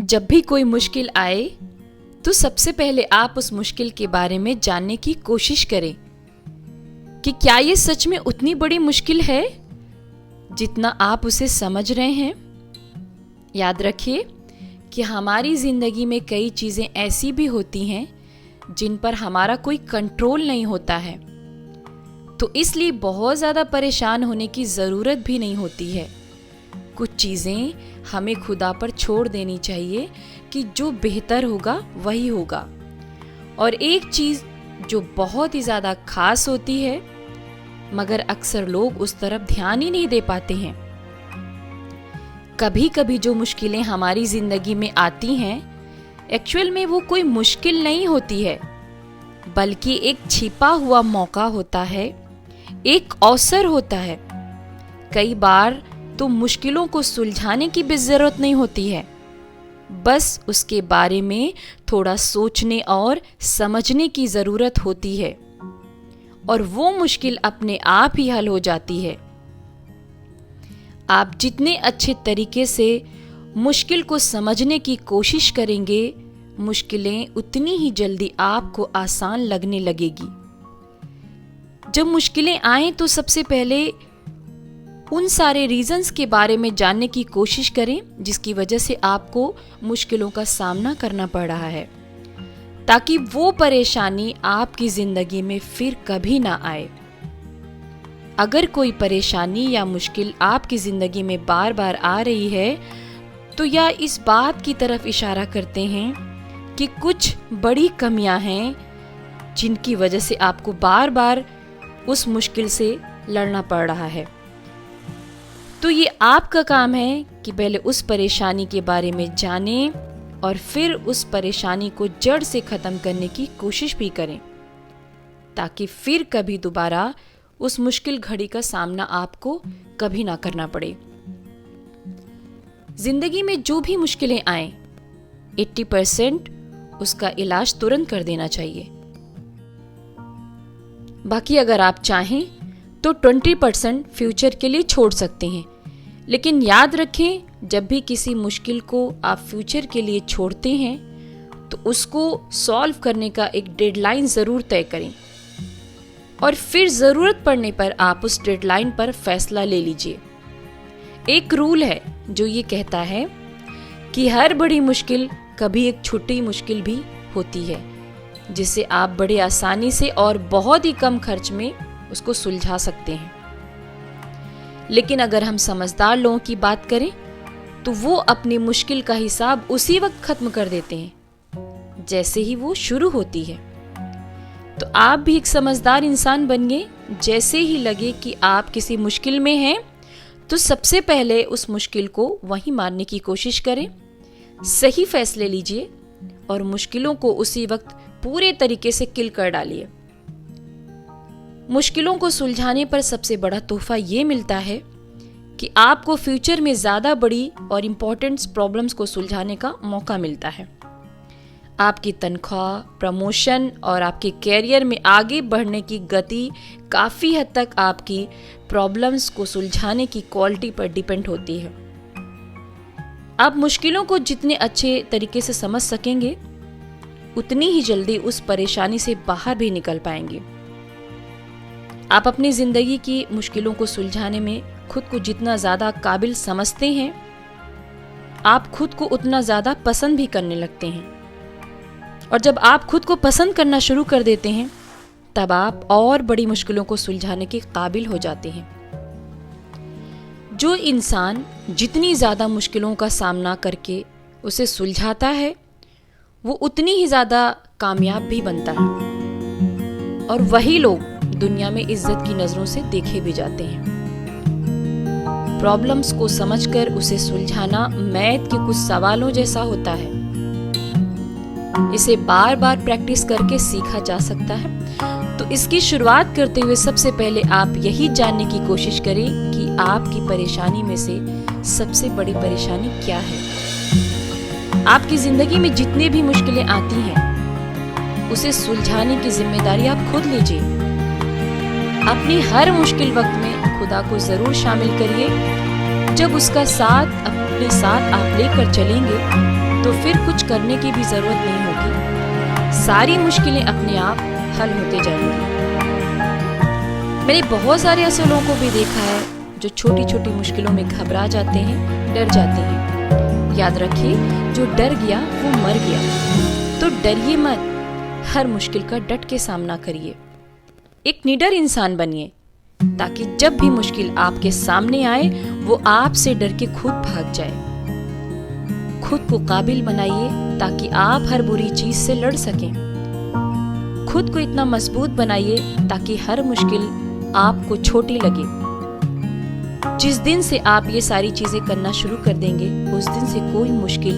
जब भी कोई मुश्किल आए तो सबसे पहले आप उस मुश्किल के बारे में जानने की कोशिश करें कि क्या ये सच में उतनी बड़ी मुश्किल है जितना आप उसे समझ रहे हैं। याद रखिए कि हमारी ज़िंदगी में कई चीज़ें ऐसी भी होती हैं जिन पर हमारा कोई कंट्रोल नहीं होता है, तो इसलिए बहुत ज़्यादा परेशान होने की ज़रूरत भी नहीं होती है। कुछ चीज़ें हमें खुदा पर छोड़ देनी चाहिए कि जो बेहतर होगा वही होगा। और एक चीज़ जो बहुत ही ज़्यादा खास होती है मगर अक्सर लोग उस तरफ ध्यान ही नहीं दे पाते हैं। कभी कभी जो मुश्किलें हमारी ज़िंदगी में आती हैं एक्चुअल में वो कोई मुश्किल नहीं होती है, बल्कि एक छिपा हुआ मौका होता है, एक अवसर होता है। कई बार तो मुश्किलों को सुलझाने की भी जरूरत नहीं होती है, बस उसके बारे में थोड़ा सोचने और समझने की जरूरत होती है और वो मुश्किल अपने आप ही हल हो जाती है। आप जितने अच्छे तरीके से मुश्किल को समझने की कोशिश करेंगे, मुश्किलें उतनी ही जल्दी आपको आसान लगने लगेगी। जब मुश्किलें आएं तो सबसे पहले उन सारे रीजंस के बारे में जानने की कोशिश करें जिसकी वजह से आपको मुश्किलों का सामना करना पड़ रहा है, ताकि वो परेशानी आपकी जिंदगी में फिर कभी ना आए। अगर कोई परेशानी या मुश्किल आपकी जिंदगी में बार बार आ रही है तो यह इस बात की तरफ इशारा करते हैं कि कुछ बड़ी कमियां हैं जिनकी वजह से आपको बार बार उस मुश्किल से लड़ना पड़ रहा है। तो ये आपका काम है कि पहले उस परेशानी के बारे में जानें और फिर उस परेशानी को जड़ से खत्म करने की कोशिश भी करें, ताकि फिर कभी दोबारा उस मुश्किल घड़ी का सामना आपको कभी ना करना पड़े। जिंदगी में जो भी मुश्किलें आए 80% उसका इलाज तुरंत कर देना चाहिए। बाकी अगर आप चाहें तो 20% फ्यूचर के लिए छोड़ सकते हैं। लेकिन याद रखें, जब भी किसी मुश्किल को आप फ्यूचर के लिए छोड़ते हैं तो उसको सॉल्व करने का एक डेडलाइन ज़रूर तय करें और फिर ज़रूरत पड़ने पर आप उस डेडलाइन पर फैसला ले लीजिए। एक रूल है जो ये कहता है कि हर बड़ी मुश्किल कभी एक छोटी मुश्किल भी होती है, जिसे आप बड़े आसानी से और बहुत ही कम खर्च में उसको सुलझा सकते हैं। लेकिन अगर हम समझदार लोगों की बात करें तो वो अपनी मुश्किल का हिसाब उसी वक्त खत्म कर देते हैं जैसे ही वो शुरू होती है। तो आप भी एक समझदार इंसान बनिए। जैसे ही लगे कि आप किसी मुश्किल में हैं तो सबसे पहले उस मुश्किल को वहीं मारने की कोशिश करें, सही फैसले लीजिए और मुश्किलों को उसी वक्त पूरे तरीके से किल कर डालिए। मुश्किलों को सुलझाने पर सबसे बड़ा तोहफा ये मिलता है कि आपको फ्यूचर में ज़्यादा बड़ी और इम्पोर्टेंट प्रॉब्लम्स को सुलझाने का मौका मिलता है। आपकी तनख्वाह, प्रमोशन और आपके कैरियर में आगे बढ़ने की गति काफ़ी हद तक आपकी प्रॉब्लम्स को सुलझाने की क्वालिटी पर डिपेंड होती है। आप मुश्किलों को जितने अच्छे तरीके से समझ सकेंगे उतनी ही जल्दी उस परेशानी से बाहर भी निकल पाएंगे। आप अपनी जिंदगी की मुश्किलों को सुलझाने में खुद को जितना ज्यादा काबिल समझते हैं, आप खुद को उतना ज्यादा पसंद भी करने लगते हैं। और जब आप खुद को पसंद करना शुरू कर देते हैं तब आप और बड़ी मुश्किलों को सुलझाने के काबिल हो जाते हैं। जो इंसान जितनी ज्यादा मुश्किलों का सामना करके उसे सुलझाता है वो उतनी ही ज्यादा कामयाब भी बनता है और वही लोग दुनिया में इज्जत की नजरों से देखे भी जाते हैं। प्रॉब्लम्स को समझकर उसे सुलझाना मैथ के कुछ सवालों जैसा होता है। इसे बार बार प्रैक्टिस करके सीखा जा सकता है। तो इसकी शुरुआत करते हुए सबसे पहले आप यही जानने की कोशिश करें कि आपकी परेशानी में से सबसे बड़ी परेशानी क्या है। आपकी जिंदगी में जितने भी मुश्किलें आती हैं उसे सुलझाने की जिम्मेदारी आप खुद लीजिए। अपनी हर मुश्किल वक्त में खुदा को जरूर शामिल करिए। जब उसका साथ अपने साथ आप लेकर चलेंगे तो फिर कुछ करने की भी जरूरत नहीं होगी। सारी मुश्किलें अपने आप हल होते जाएंगी। मैंने बहुत सारे ऐसे लोगों को भी देखा है जो छोटी छोटी मुश्किलों में घबरा जाते हैं, डर जाते हैं। याद रखिए, जो डर गया वो मर गया। तो डरिए मत, हर मुश्किल का डट के सामना करिए। एक निडर इंसान बनिए, ताकि जब भी मुश्किल आपके सामने आए वो आपसे डर के खुद भाग जाए। खुद को काबिल बनाइए ताकि आप हर बुरी चीज से लड़ सकें। खुद को इतना मजबूत बनाइए ताकि हर मुश्किल आपको छोटी लगे। जिस दिन से आप ये सारी चीजें करना शुरू कर देंगे, उस दिन से कोई मुश्किल